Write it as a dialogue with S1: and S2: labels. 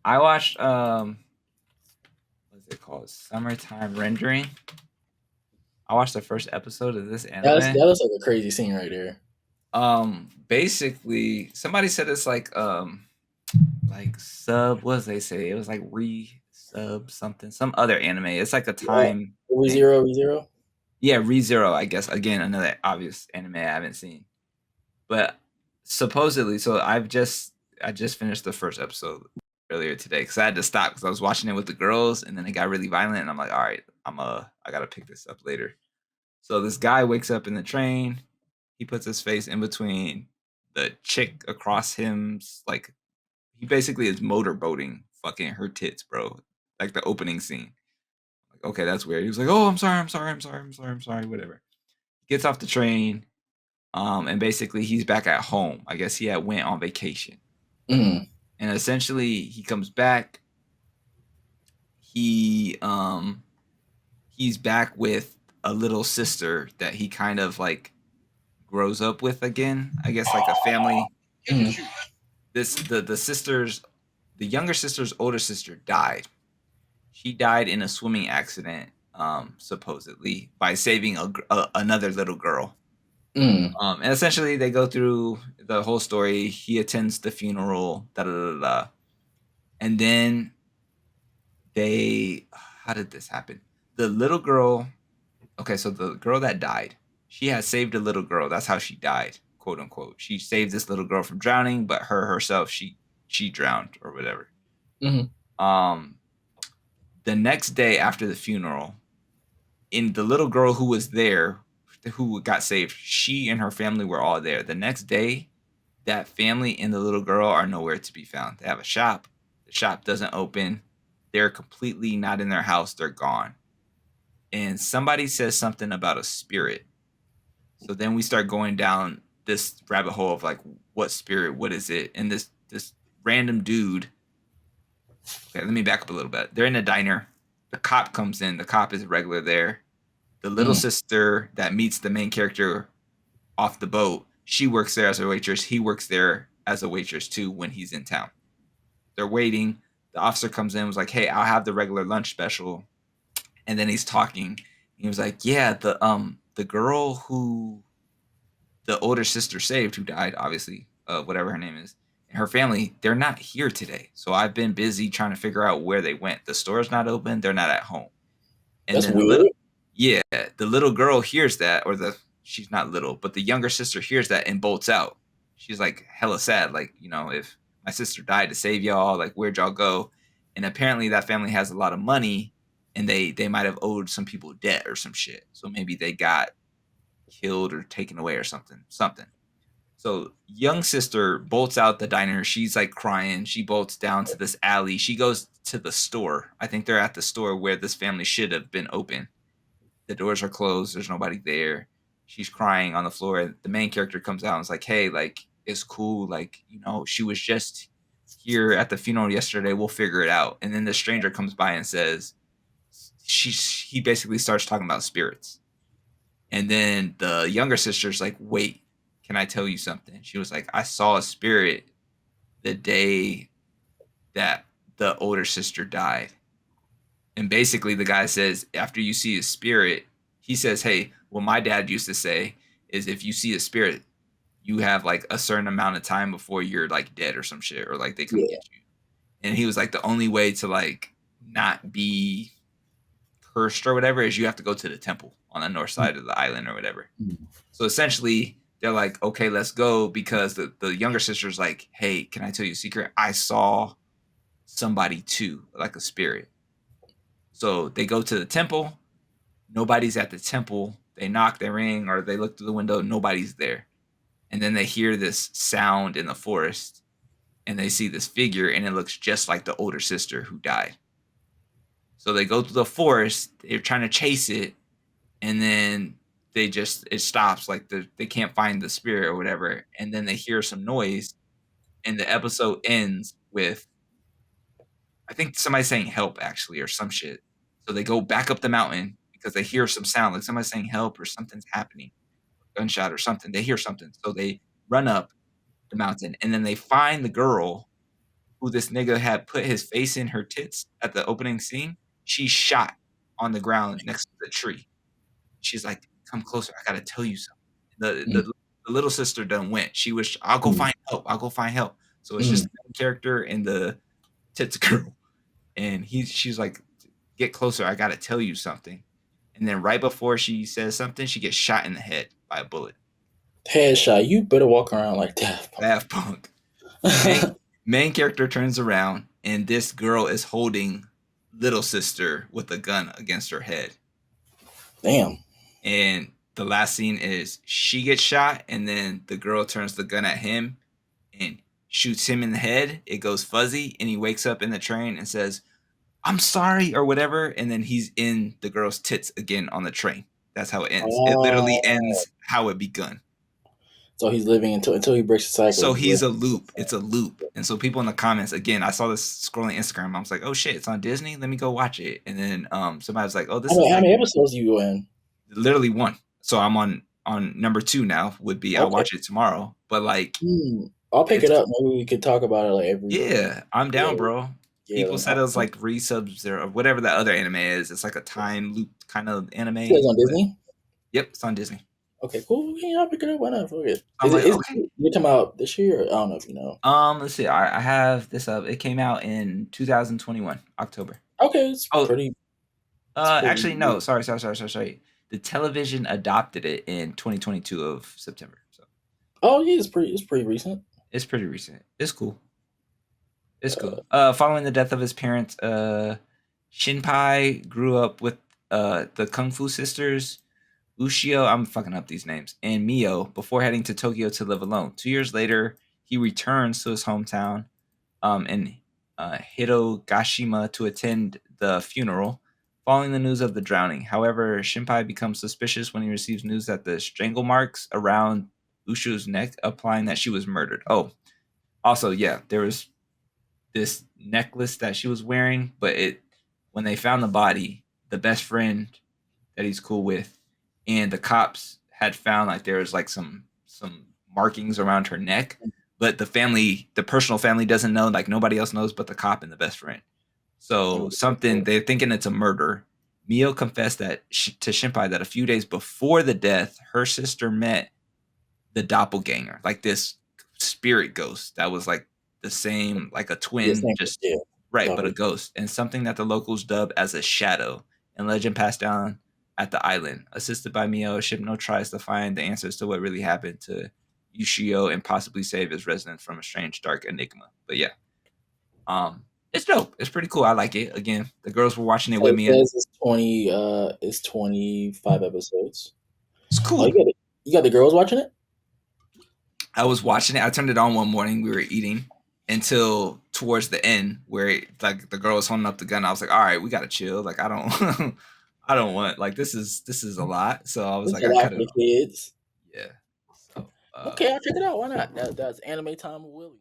S1: I watched what's it called? Summertime Rendering. I watched the first episode of this
S2: That
S1: anime.
S2: was like a crazy scene right there.
S1: Basically somebody said it's like sub, what does they say? It was like re sub something, some other anime. It's like a time thing.
S2: ReZero, ReZero.
S1: Yeah, ReZero, I guess. Again, another obvious anime I haven't seen. But supposedly, so I just finished the first episode earlier today because I had to stop because I was watching it with the girls and then it got really violent and I'm like, all right, I gotta pick this up later. So this guy wakes up in the train. He puts his face in between the chick across him's like he basically is motorboating fucking her tits, bro. Like the opening scene. Like, okay, that's weird. He was like, oh, I'm sorry, I'm sorry, I'm sorry, I'm sorry, I'm sorry, whatever. Gets off the train, and basically he's back at home. I guess he had went on vacation.
S2: Mm.
S1: And essentially he comes back. He's back with a little sister that he kind of like grows up with again. I guess like a family.
S2: Mm.
S1: The younger sister's older sister died. She died in a swimming accident, supposedly by saving another little girl.
S2: Mm.
S1: And essentially, they go through the whole story. He attends the funeral, da da da da, and then they. How did this happen? The little girl. Okay, so the girl that died, she had saved a little girl. That's how she died, quote unquote. She saved this little girl from drowning, but her herself, she drowned or whatever.
S2: Mm.
S1: Um, the next day after the funeral, in the little girl who was there, who got saved, she and her family were all there. The next day, that family and the little girl are nowhere to be found. They have a shop. The shop doesn't open. They're completely not in their house. They're gone. And somebody says something about a spirit. So then we start going down this rabbit hole of like, what spirit? What is it? And this random dude. Okay, let me back up a little bit. They're in a diner. The cop comes in. The cop is regular there. The little
S2: Mm.
S1: sister that meets the main character off the boat, she works there as a waitress. He works there as a waitress too when he's in town. They're waiting. The officer comes in, was like, "Hey, I'll have the regular lunch special." And then he's talking. He was like, "Yeah, the girl who the older sister saved, who died, obviously, whatever her name is, and her family, they're not here today. So I've been busy trying to figure out where they went. The store's not open. They're not at home." And
S2: That's
S1: then
S2: weird.
S1: yeah, the little girl hears that, or she's not little, but the younger sister hears that and bolts out. She's like hella sad, like, if my sister died to save y'all, like where'd y'all go? And apparently that family has a lot of money, and they might have owed some people debt or some shit. So maybe they got killed or taken away or something. So young sister bolts out the diner. She's like crying. She bolts down to this alley. She goes to the store. I think they're at the store where this family should have been open. The doors are closed. There's nobody there. She's crying on the floor. The main character comes out and is like, "Hey, like it's cool. Like she was just here at the funeral yesterday. We'll figure it out." And then the stranger comes by and says, he basically starts talking about spirits. And then the younger sister's like, "Wait, can I tell you something?" She was like, "I saw a spirit the day that the older sister died." And basically, the guy says, after you see a spirit, he says, "Hey, what my dad used to say is if you see a spirit, you have like a certain amount of time before you're like dead or some shit, or like they come
S2: Yeah.
S1: get you." And he was like, the only way to like not be cursed or whatever is you have to go to the temple on the north side of the island or whatever.
S2: Mm.
S1: So essentially, they're like, "Okay, let's go," because the younger sister's like, "Hey, can I tell you a secret? I saw somebody too, like a spirit." So they go to the temple. Nobody's at the temple. They knock, they ring, or they look through the window. Nobody's there. And then they hear this sound in the forest and they see this figure and it looks just like the older sister who died. So they go through the forest. They're trying to chase it. And then it stops. Like they can't find the spirit or whatever. And then they hear some noise. And the episode ends with, I think somebody saying help actually or some shit. So they go back up the mountain because they hear some sound, like somebody saying help or something's happening, gunshot or something. They hear something. So they run up the mountain and then they find the girl who this nigga had put his face in her tits at the opening scene, she's shot on the ground next to the tree. She's like, "Come closer, I gotta tell you something."
S2: Mm,
S1: The little sister done went. She was, "I'll go
S2: mm,
S1: find help. I'll go find help." So it's just
S2: mm.
S1: the main character and the tits girl, and she's like, "Get closer, I gotta tell you something." And then right before she says something, she gets shot in the head by a bullet.
S2: Headshot. You better walk around like that.
S1: Daft Punk. Main character turns around, and this girl is holding little sister with a gun against her head.
S2: Damn.
S1: And the last scene is she gets shot, and then the girl turns the gun at him and shoots him in the head. It goes fuzzy, and he wakes up in the train and says, "I'm sorry," or whatever. And then he's in the girl's tits again on the train. That's how it ends. It literally
S2: Oh,
S1: ends how it begun.
S2: so he's living until he breaks the cycle.
S1: So
S2: He's
S1: he's a
S2: living.
S1: loop. It's a loop. And so people in the comments, again, I saw this scrolling Instagram. I was like, "Oh shit, it's on Disney. Let me go watch it." And then somebody was like, "Oh,
S2: How
S1: this
S2: many,
S1: is
S2: how
S1: like
S2: many episodes you in?
S1: literally one." So I'm on number 2 now. Would be I'll
S2: Okay.
S1: watch it tomorrow. But like
S2: I'll pick it
S1: it's
S2: up. Maybe we could talk about it like every.
S1: yeah, I'm down,
S2: Yeah.
S1: bro. People
S2: Yeah.
S1: said it was like resubs or whatever that other anime is. It's like a time loop kind of
S2: See, it's
S1: anime.
S2: on
S1: But
S2: Disney.
S1: yep, it's on Disney.
S2: Okay, cool. Yeah, I'll pick it up. Why not? Fuck it.
S1: I'm like,
S2: Is
S1: okay.
S2: you're talking about this year? Or, I don't know if you know.
S1: Let's see. I have this up. It came out in 2021, October.
S2: Okay, it's
S1: Oh,
S2: pretty. It's pretty.
S1: actually, no. Sorry. The television adopted it in 2022 of September. So
S2: Oh yeah, it's pretty. It's pretty recent.
S1: it's pretty recent. It's cool. It's
S2: Uh,
S1: cool. Following the death of his parents, Shinpai grew up with the Kung Fu sisters, Ushio. I'm fucking up these names, and Mio before heading to Tokyo to live alone. 2 years later, he returns to his hometown, in Hirogashima to attend the funeral. Following the news of the drowning, however, Shinpai becomes suspicious when he receives news that the strangle marks around Ushio's neck implying that she was murdered. Oh, also, yeah, there was this necklace that she was wearing, but it when they found the body, the best friend that he's cool with, and the cops had found like there was like some markings around her neck, but the personal family doesn't know, like nobody else knows but the cop and the best friend. So something they're thinking it's a murder. Mio confessed that to Shinpai that a few days before the death, her sister met the doppelganger, like this spirit ghost that was like the same, like a
S2: yeah,
S1: twin,
S2: same.
S1: just
S2: Yeah,
S1: right, but a
S2: double.
S1: ghost, and something that the locals dub as a shadow. And legend passed down at the island. Assisted by Mio, Shipno tries to find the answers to what really happened to Yushio and possibly save his residents from a strange, dark enigma. But yeah, it's dope. It's pretty cool. I like it. Again, the girls were watching it
S2: So
S1: with
S2: it
S1: me, and
S2: says it's 20. It's 25 episodes.
S1: it's
S2: Oh,
S1: cool.
S2: you got the girls watching it.
S1: I was watching it. I turned it on one morning. We were eating until towards the end, where like the girl was holding up the gun. I was like, "All right, we gotta chill. Like, I don't, I don't want like this is a lot." So I was
S2: It's
S1: like,
S2: a
S1: I
S2: lot
S1: cut
S2: for
S1: it
S2: the
S1: off.
S2: kids.
S1: Yeah. So
S2: Okay, I'll check it out. Why not? That's anime time with Willie.